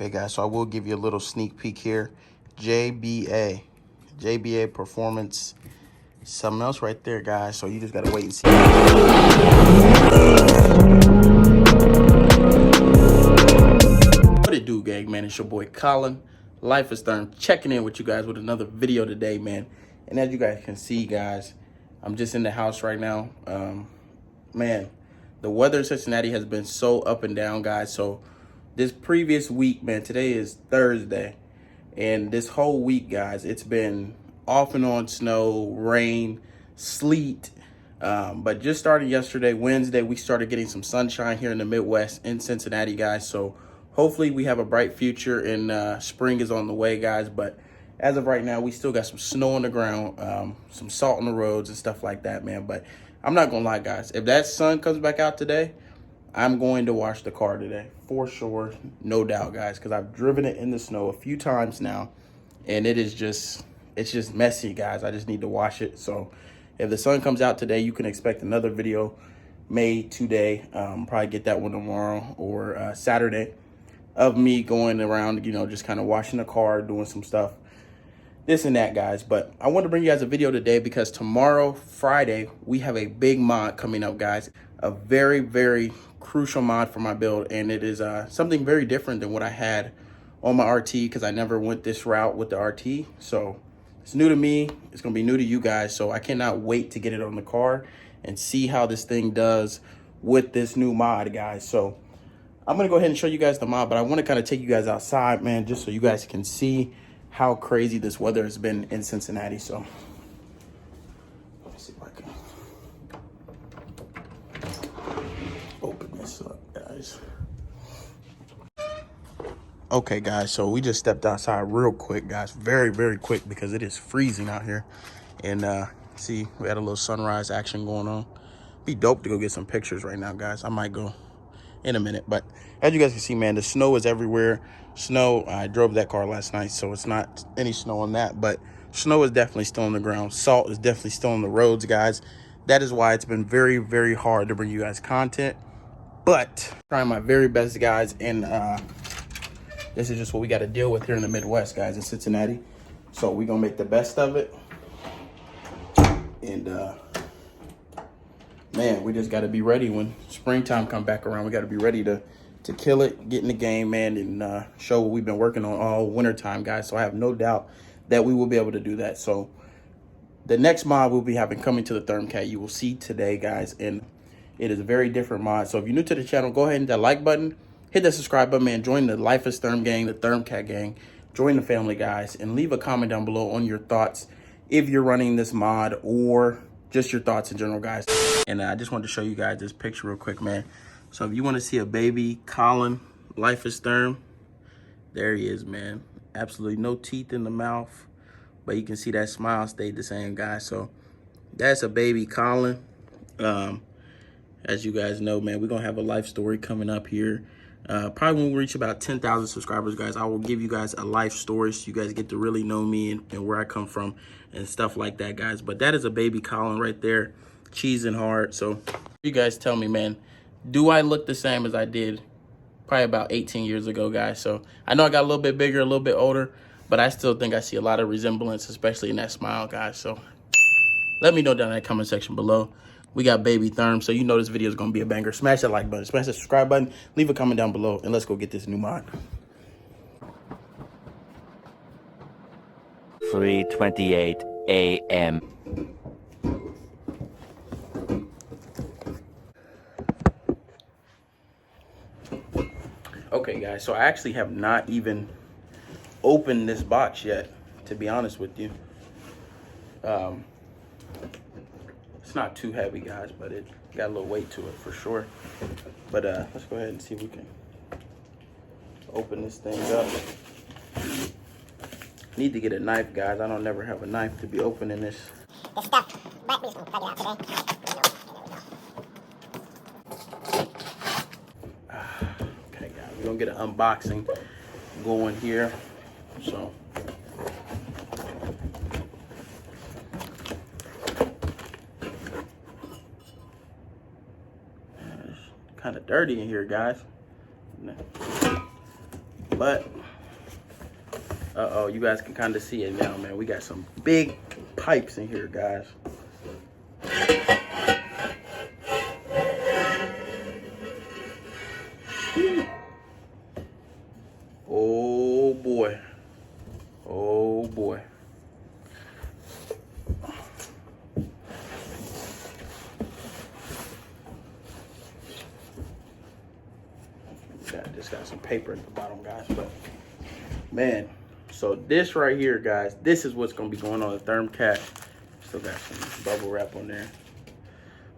Okay, guys, so I will give you a little sneak peek here. JBA Performance, something else right there, guys. So you just gotta wait and see. What it do, gang, man? It's your boy Colin, Life is Thurm, checking in with you guys with another video today, man. And as you guys can see, guys, I'm just in the house right now. Man, the weather in Cincinnati has been so up and down, guys. So this previous week, man, today is Thursday, and this whole week, guys, it's been off and on snow, rain, sleet. But just starting yesterday, Wednesday, we started getting some sunshine here in the Midwest in Cincinnati, guys. So hopefully we have a bright future, and spring is on the way, guys. But as of right now, we still got some snow on the ground, some salt on the roads and stuff like that, man. But I'm not gonna lie, guys, if that sun comes back out today, I'm going to wash the car today for sure, no doubt, guys, because I've driven it in the snow a few times now, and it's just messy, guys. I just need to wash it. So if the sun comes out today, you can expect another video made today. Probably get that one tomorrow or Saturday, of me going around, just kind of washing the car, doing some stuff, this and that, guys. But I want to bring you guys a video today because tomorrow, Friday, we have a big mod coming up, guys. A very, very crucial mod for my build, and it is something very different than what I had on my RT, because I never went this route with the RT. So it's new to me. It's gonna be new to you guys. So I cannot wait to get it on the car and see how this thing does with this new mod, guys. So I'm gonna go ahead and show you guys the mod, but I want to kind of take you guys outside, man, just so you guys can see how crazy this weather has been in Cincinnati. So let me see if I can open this up, guys. Okay, guys, so we just stepped outside real quick, guys. Very, very quick, because it is freezing out here. And see, we had a little sunrise action going on. Be dope to go get some pictures right now, guys. I might go in a minute, but as you guys can see, man, the snow is everywhere. Snow, I drove that car last night, so it's not any snow on that, but snow is definitely still on the ground. Salt is definitely still on the roads, guys. That is why it's been very, very hard to bring you guys content, but trying my very best, guys. And this is just what we got to deal with here in the Midwest, guys, in Cincinnati. So we're gonna make the best of it. And man, we just got to be ready when springtime come back around. We got to be ready to kill it, get in the game, man, and show what we've been working on all winter time, guys. So I have no doubt that we will be able to do that. So the next mod we'll be having coming to the Thurmcat, you will see today, guys, and it is a very different mod. So if you're new to the channel, go ahead and hit that like button, hit that subscribe button, man. Join the Life is Thurm gang, the Thurmcat gang. Join the family, guys, and leave a comment down below on your thoughts if you're running this mod, or just your thoughts in general, guys. And I just wanted to show you guys this picture real quick, man. So if you want to see a baby Colin, Life is Thurm, there he is, man. Absolutely no teeth in the mouth, but you can see that smile stayed the same, guys. So that's a baby Colin. As you guys know, man, we're gonna have a life story coming up here. Probably when we reach about 10,000 subscribers, guys, I will give you guys a life story so you guys get to really know me and where I come from and stuff like that, guys. But that is a baby Colin right there, cheese and hard. So you guys tell me, man, do I look the same as I did probably about 18 years ago, guys? So I know I got a little bit bigger, a little bit older, but I still think I see a lot of resemblance, especially in that smile, guys. So let me know down in the comment section below. We got baby Thurm, so you know this video is going to be a banger. Smash that like button, smash that subscribe button, leave a comment down below, and let's go get this new mod. 3:28 a.m. Okay, guys, so I actually have not even opened this box yet, to be honest with you. It's not too heavy, guys, but it got a little weight to it for sure. But let's go ahead and see if we can open this thing up. Need to get a knife, guys. I don't never have a knife to be opening this. This stuff, but we're just gonna plug it out today. Okay, guys, we're gonna get an unboxing going here. So kind of dirty in here, guys. But you guys can kind of see it now, man. We got some big pipes in here, guys. Oh boy. Oh boy. Just got some paper at the bottom, guys. But man, so this right here, guys, this is what's gonna be going on the Thurmcat. Still got some bubble wrap on there.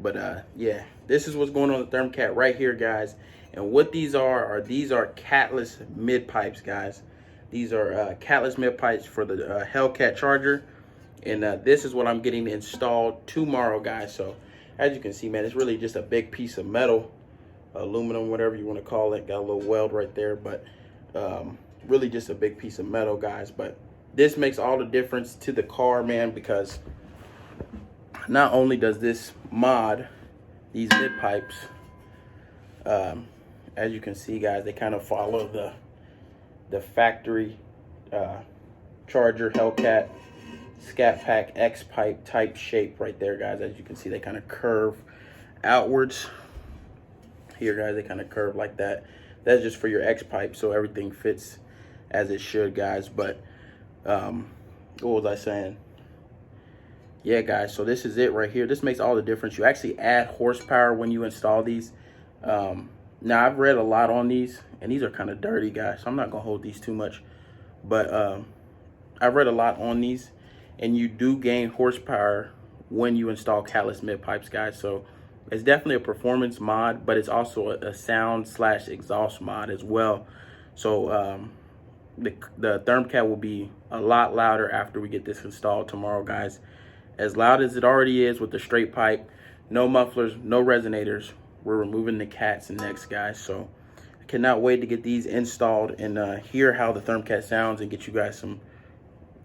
But yeah, this is what's going on the Thurmcat right here, guys. And what these are catless mid pipes, guys. These are catless mid pipes for the Hellcat charger. And this is what I'm getting installed tomorrow, guys. So as you can see, man, it's really just a big piece of metal, aluminum, whatever you want to call it. Got a little weld right there, but really just a big piece of metal, guys. But this makes all the difference to the car, man, because not only does this mod these mid pipes, as you can see, guys, they kind of follow the factory charger Hellcat Skep pack X pipe type shape right there, guys. As you can see, they kind of curve outwards here, guys. They kind of curve like that. That's just for your X pipe, so everything fits as it should, guys. But what was I saying? Yeah, guys, so this is it right here. This makes all the difference. You actually add horsepower when you install these. Now, I've read a lot on these, and these are kind of dirty, guys, so I'm not gonna hold these too much. But I've read a lot on these, and you do gain horsepower when you install catless mid pipes, guys. So it's definitely a performance mod, but it's also a sound / exhaust mod as well. So the Thurmcat will be a lot louder after we get this installed tomorrow, guys. As loud as it already is with the straight pipe, no mufflers, no resonators. We're removing the cats next, guys. So I cannot wait to get these installed and hear how the Thurmcat sounds and get you guys some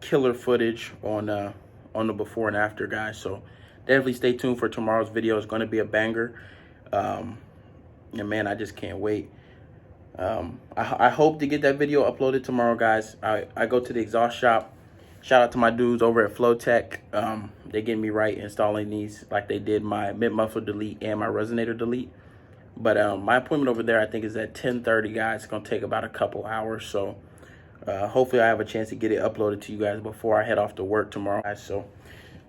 killer footage on the before and after, guys. So definitely stay tuned for tomorrow's video. It's going to be a banger. And man, I just can't wait. I hope to get that video uploaded tomorrow, guys. I go to the exhaust shop. Shout out to my dudes over at Flowtech. They get me right installing these, like they did my mid muffler delete and my resonator delete. But my appointment over there, I think, is at 10:30, guys. It's gonna take about a couple hours, so hopefully I have a chance to get it uploaded to you guys before I head off to work tomorrow, guys. So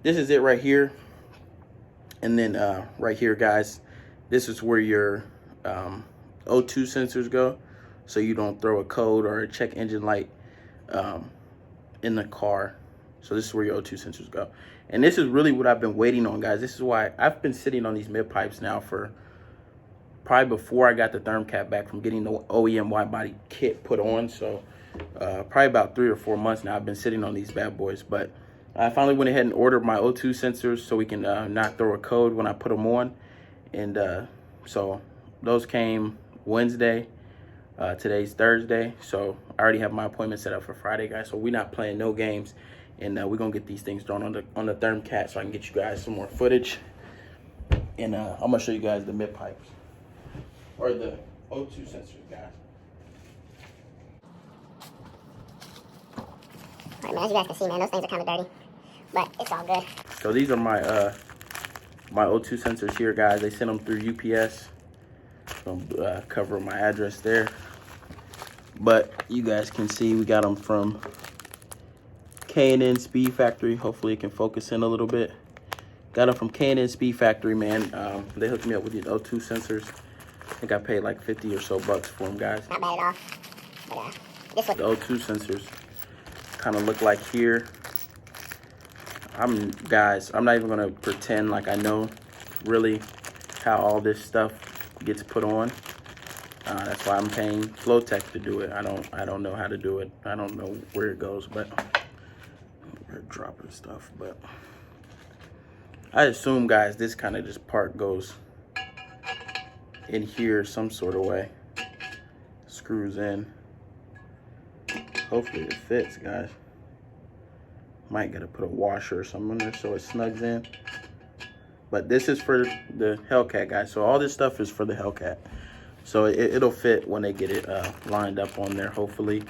this is it right here. And then right here, guys, this is where your O2 sensors go, so you don't throw a code or a check engine light in the car. So this is where your O2 sensors go. And this is really what I've been waiting on, guys. This is why I've been sitting on these mid pipes now for probably before I got the Thurmcat back from getting the OEM wide body kit put on. So probably about 3 or 4 months now I've been sitting on these bad boys. But I finally went ahead and ordered my O2 sensors so we can not throw a code when I put them on. And so those came Wednesday. Today's Thursday, so I already have my appointment set up for Friday, guys. So we're not playing no games, and we're gonna get these things thrown on the Thurmcat so I can get you guys some more footage. And I'm gonna show you guys the mid pipes or the O2 sensors, guys. Alright, man, as you guys can see, man, those things are kind of dirty, but it's all good. So these are my my O2 sensors here, guys. They sent them through UPS. Gonna cover my address there. But you guys can see we got them from K&N Speed Factory. Hopefully it can focus in a little bit. Got them from K&N Speed Factory, man. They hooked me up with these O2 sensors. I think I paid like 50 or so bucks for them, guys. Not bad at all. But, this one. The O2 sensors kind of look like here. Guys, I'm not even gonna pretend like I know really how all this stuff gets put on. That's why I'm paying Flowtech to do it. I don't know how to do it. I don't know where it goes, but we're dropping stuff. But I assume, guys, this kind of just part goes in here some sort of way. Screws in. Hopefully it fits, guys. Might gotta put a washer or something in there so it snugs in. But this is for the Hellcat, guys. So all this stuff is for the Hellcat. So it'll fit when they get it lined up on there, hopefully.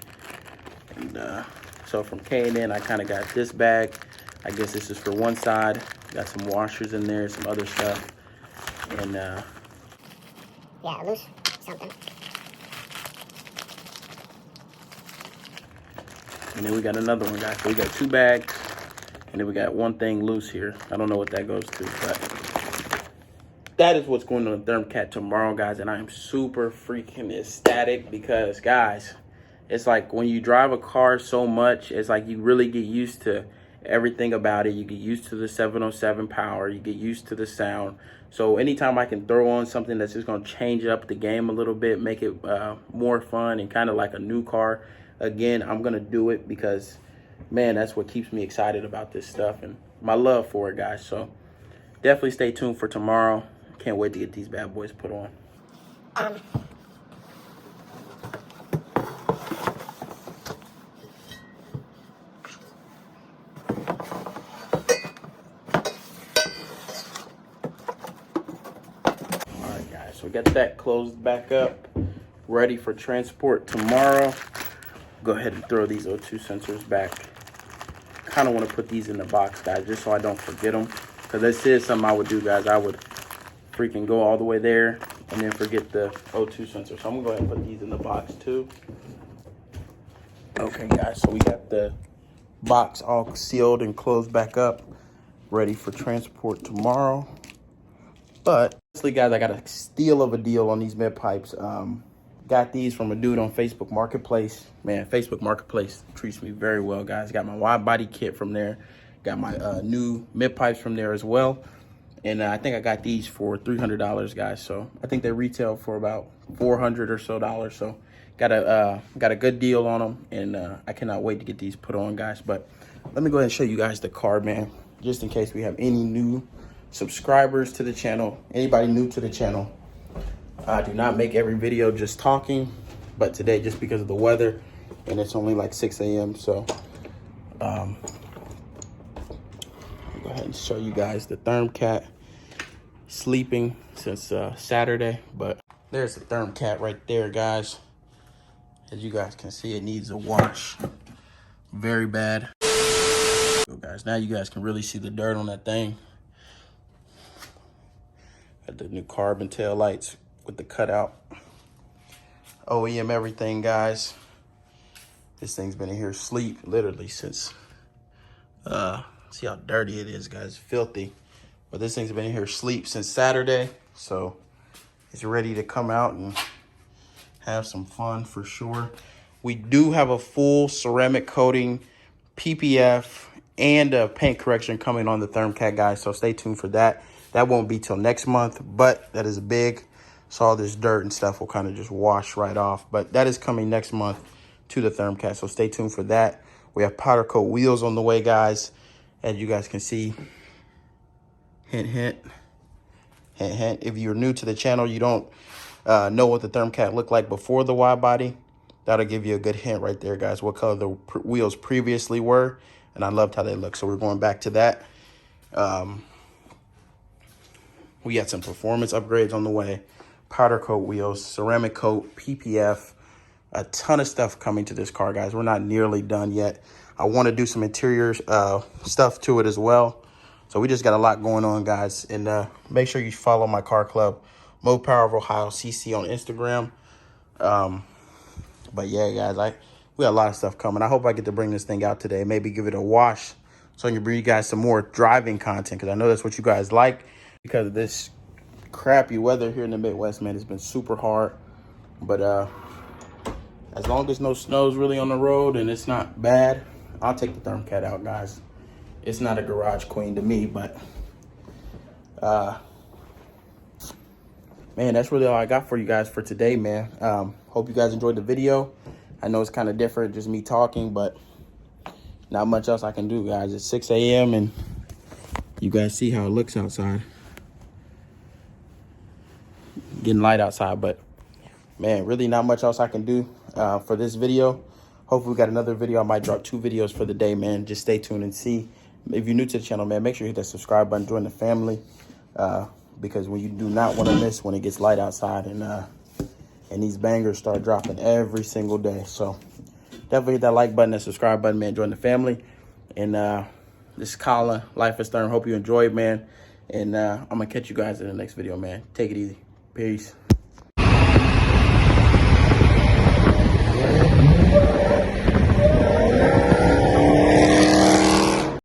And so from K&N, I kind of got this bag. I guess this is for one side. Got some washers in there, some other stuff. And yeah, loose something. and then we got another one, guys. So we got 2 bags, and then we got one thing loose here. I don't know what that goes to, but that is what's going on the Thurmcat tomorrow, guys. And I am super freaking ecstatic because, guys, it's like when you drive a car so much, it's like you really get used to everything about it. You get used to the 707 power. You get used to the sound. So anytime I can throw on something that's just going to change up the game a little bit, make it more fun and kind of like a new car, again, I'm going to do it because, man, that's what keeps me excited about this stuff and my love for it, guys. So definitely stay tuned for tomorrow. Can't wait to get these bad boys put on. So we got that closed back up, ready for transport tomorrow. Go ahead and throw these O2 sensors back. Kind of want to put these in the box, guys, just so I don't forget them. Because this is something I would do, guys. I would freaking go all the way there and then forget the O2 sensor. So I'm going to go ahead and put these in the box too. Okay, guys, so we got the box all sealed and closed back up, ready for transport tomorrow. But honestly, guys, I got a steal of a deal on these mid pipes. Got these from a dude on Facebook Marketplace. Man, Facebook Marketplace treats me very well, guys. Got my wide body kit from there. Got my new mid pipes from there as well. And I think I got these for $300, guys. So I think they retail for about $400 or so dollars. So got a good deal on them, and I cannot wait to get these put on, guys. But let me go ahead and show you guys the car, man, just in case we have any new subscribers to the channel. Anybody new to the channel, I do not make every video just talking, but today, just because of the weather and it's only like 6 a.m. so I'll go ahead and show you guys the Thurmcat sleeping since Saturday. But there's the Thurmcat right there, guys. As you guys can see, it needs a wash very bad. So guys, now you guys can really see the dirt on that thing. Got the new carbon tail lights with the cutout. OEM everything, guys. This thing's been in here sleep literally since, see how dirty it is, guys, filthy. But this thing's been in here sleep since Saturday. So it's ready to come out and have some fun for sure. We do have a full ceramic coating, PPF, and a paint correction coming on the Thurmcat, guys. So stay tuned for that. That won't be till next month, but that is big. So all this dirt and stuff will kind of just wash right off. But that is coming next month to the Thurmcat, so stay tuned for that. We have powder coat wheels on the way, guys. As you guys can see, hint, hint, hint, hint. If you're new to the channel, you don't know what the Thurmcat looked like before the wide body, that'll give you a good hint right there, guys, what color the wheels previously were. And I loved how they look, so we're going back to that. We got some performance upgrades on the way. Powder coat wheels, ceramic coat, PPF, a ton of stuff coming to this car, guys. We're not nearly done yet. I want to do some interior stuff to it as well. So we just got a lot going on, guys. And make sure you follow my car club, Mo Power of Ohio CC on Instagram. But yeah, guys, we got a lot of stuff coming. I hope I get to bring this thing out today. Maybe give it a wash so I can bring you guys some more driving content, because I know that's what you guys like. Because of this crappy weather here in the Midwest, man, it's been super hard. But as long as no snow's really on the road and it's not bad, I'll take the Thurmcat out, guys. It's not a garage queen to me, but man, that's really all I got for you guys for today, man. Hope you guys enjoyed the video. I know it's kind of different, just me talking, but not much else I can do, guys. It's 6 a.m. and you guys see how it looks outside. Getting light outside, but man, really not much else I can do for this video. Hopefully we got another video. I might drop 2 videos for the day, man. Just stay tuned and see. If you're new to the channel, man, make sure you hit that subscribe button, join the family, because when you do not want to miss when it gets light outside and and these bangers start dropping every single day. So definitely hit that like button, that subscribe button, man. Join the family. And this is Colin, Life is Thurm. Hope you enjoyed, man. And I'm going to catch you guys in the next video, man. Take it easy. Peace.